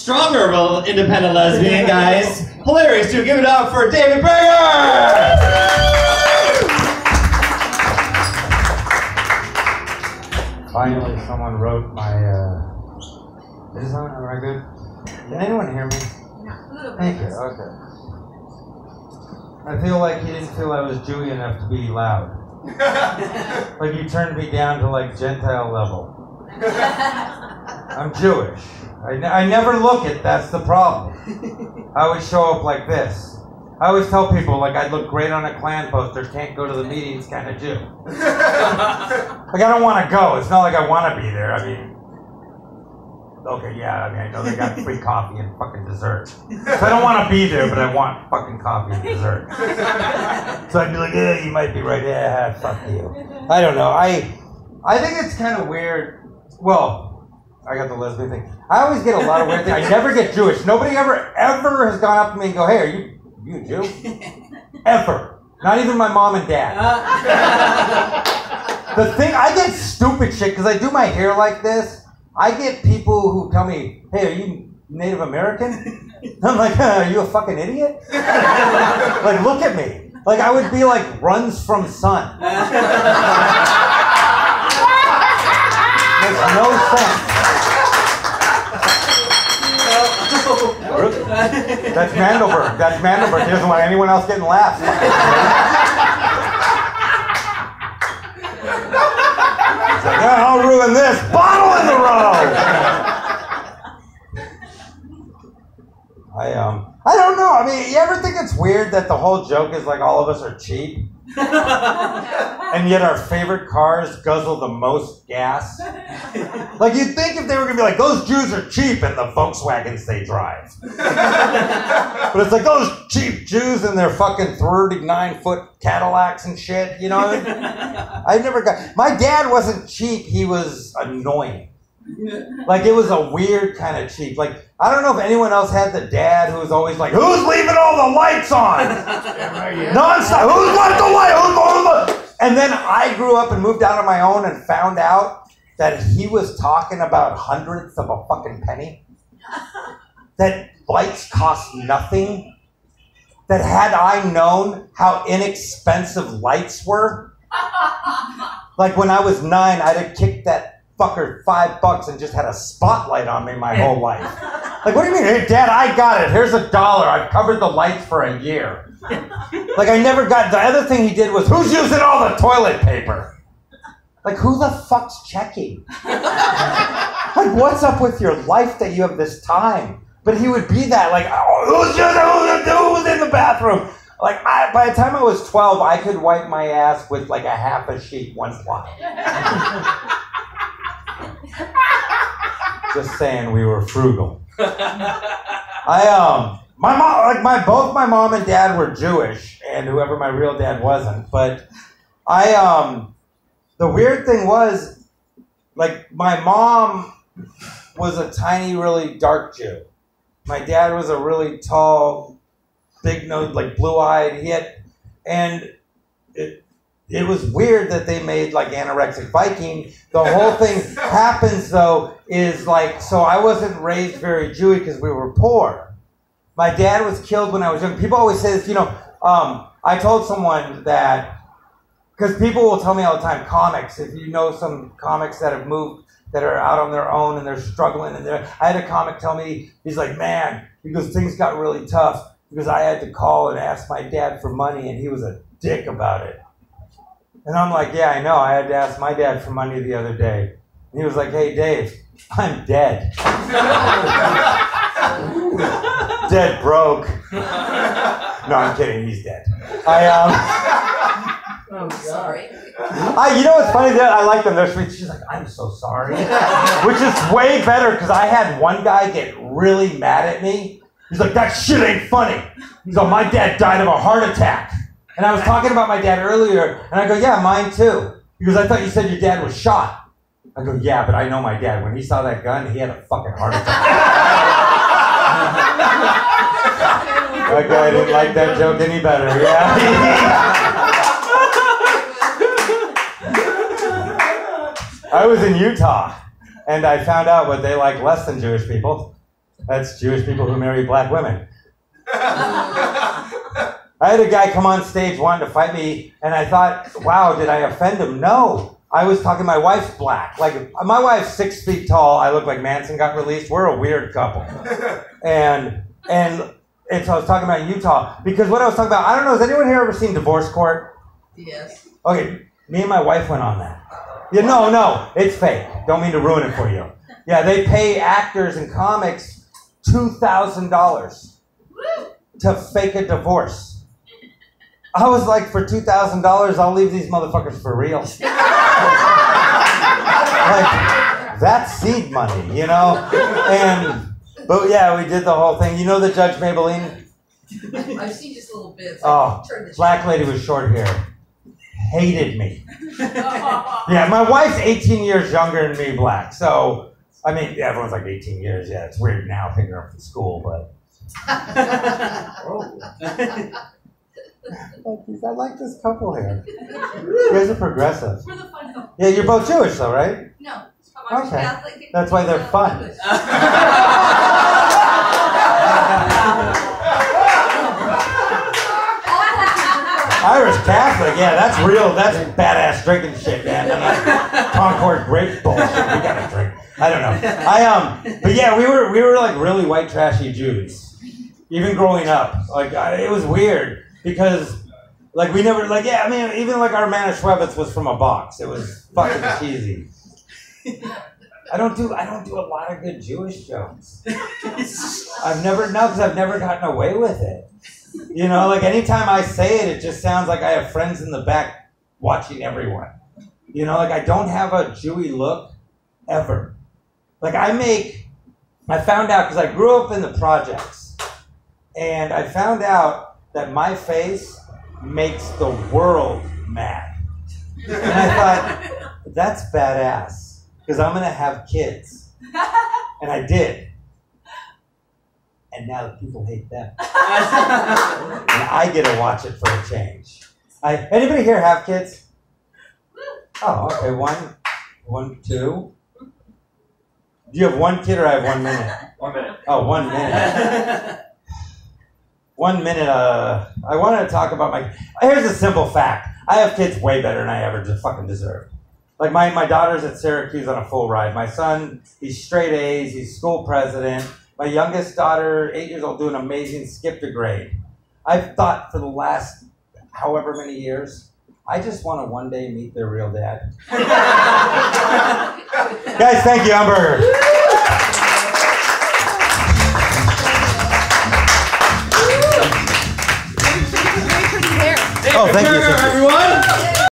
Stronger independent lesbian, guys. Hilarious too. Give it up for David Berger! Finally, someone wrote my, is this on? Am I good? Can anyone hear me? No. Thank you, okay. I feel like he didn't feel I was Jewy enough to be loud. Like you turned me down to like Gentile level. I'm Jewish. I never look it, that's the problem. I always show up like this. I always tell people like I'd look great on a Klan poster, can't go to the meetings kind of Jew. Like I don't want to go, it's not like I want to be there, I mean, okay, yeah, I mean, I know they got free coffee and fucking dessert. So I don't want to be there, but I want fucking coffee and dessert. So I'd be like, yeah, you might be right, yeah, fuck you. I don't know, I think it's kind of weird, well, I got the lesbian thing. I always get a lot of weird things. I never get Jewish. Nobody ever has gone up to me and go, hey, are you a Jew? Ever. Not even my mom and dad. The thing, I get stupid shit because I do my hair like this. I get people who tell me, hey, are you Native American? I'm like, are you a fucking idiot? Like, look at me. Like, I would be like, runs from sun. Makes no sense. That's Mandelberg. That's Mandelberg. He doesn't want anyone else getting laughs. He's like, oh, I'll ruin this. Bottle in the road. I don't know. I mean, you ever think it's weird that the whole joke is like all of us are cheap? And yet our favorite cars guzzle the most gas? Like you'd think if they were going to be like, those Jews are cheap and the Volkswagens they drive. But it's like those cheap Jews and their fucking 39-foot Cadillacs and shit, you know? I never got... My dad wasn't cheap, he was annoying. Like it was a weird kind of cheap. Like I don't know if anyone else had the dad who was always like, who's leaving all the lights on? Non-stop. Who's left the light? And then I grew up and moved out on my own and found out that he was talking about hundredths of a fucking penny. That lights cost nothing. That had I known how inexpensive lights were, like when I was 9, I'd have kicked that fucker $5 and just had a spotlight on me my whole life. Like, what do you mean? Hey, Dad, I got it. Here's $1. I've covered the lights for a year. Like, I never got... The other thing he did was, who's using all the toilet paper? Like, who the fuck's checking? Like, what's up with your life that you have this time? But he would be that, like, oh, who's in the bathroom? Like, by the time I was 12, I could wipe my ass with, like, a half a sheet once in a while. Just saying, we were frugal. My mom, like both my mom and dad were Jewish, and whoever my real dad wasn't. But the weird thing was, like my mom was a tiny, really dark Jew. My dad was a really tall, big nose, like blue-eyed. It was weird that they made like Anorexic Viking. The whole thing happens though is like, so I wasn't raised very Jewy because we were poor. My dad was killed when I was young. People always say this, you know, I told someone that, because people will tell me all the time, comics, if you know some comics that have moved, that are out on their own and they're struggling. And I had a comic tell me, he's like, man, because things got really tough because I had to call and ask my dad for money and he was a dick about it. And I'm like, yeah, I know. I had to ask my dad for money the other day. And he was like, hey, Dave, I'm dead. Dead broke. No, I'm kidding. He's dead. I'm sorry. You know what's funny? I like them. They're sweet. She's like, I'm so sorry. Which is way better because I had one guy get really mad at me. He's like, that shit ain't funny. He's like, my dad died of a heart attack. And I was talking about my dad earlier, and I go, yeah, mine too. Because I thought you said your dad was shot. I go, yeah, but I know my dad. When he saw that gun, he had a fucking heart attack. That guy didn't like that joke any better, yeah. I was in Utah, and I found out what they like less than Jewish people. That's Jewish people who marry black women. I had a guy come on stage wanting to fight me, and I thought, wow, did I offend him? No. I was talking, my wife's black. Like, my wife's 6 feet tall. I look like Manson got released. We're a weird couple. And so I was talking about Utah, because what I was talking about, I don't know, has anyone here ever seen Divorce Court? Yes. Okay, me and my wife went on that. Yeah, no, it's fake. Don't mean to ruin it for you. Yeah, they pay actors and comics $2,000 to fake a divorce. I was like, for $2,000, I'll leave these motherfuckers for real. Like, that's seed money, you know? But yeah, we did the whole thing. You know the Judge Maybelline? I've seen just a little bit. Oh, black lady with short hair. Hated me. Yeah, my wife's 18 years younger than me, black. So, I mean, yeah, everyone's like 18 years. Yeah, it's weird now picking her up from school, but... I like this couple here. You guys are progressive. We're the fun couple. Yeah, you're both Jewish though, right? No. I'm Okay. Catholic. That's why they're fun. Irish Catholic, yeah, that's real. That's badass drinking shit, man. Concord grape bullshit. We gotta drink. I don't know. But yeah, we were like really white trashy Jews, even growing up. Like it was weird because like we never like yeah. I mean, even like our Manischewitz was from a box. It was fucking cheesy. I don't do a lot of good Jewish jokes. Because I've never gotten away with it. You know, like anytime I say it, it just sounds like I have friends in the back watching everyone. You know, like I don't have a Jewy look ever. Like I found out, because I grew up in the projects, and I found out that my face makes the world mad. And I thought, that's badass, because I'm going to have kids. And I did. And now the people hate them. And I get to watch it for a change. Anybody here have kids? Oh, okay. One, two. Do you have one kid or I have 1 minute? 1 minute. Oh, 1 minute. 1 minute. I wanted to talk about here's a simple fact. I have kids way better than I ever just fucking deserved. Like my daughter's at Syracuse on a full ride. My son, he's straight A's. He's school president. My youngest daughter, 8 years old, doing amazing, skipped a grade. I've thought for the last however many years, I just want to one day meet their real dad. Guys, thank you, Amber. Very pretty hair. Oh, thank you, everyone.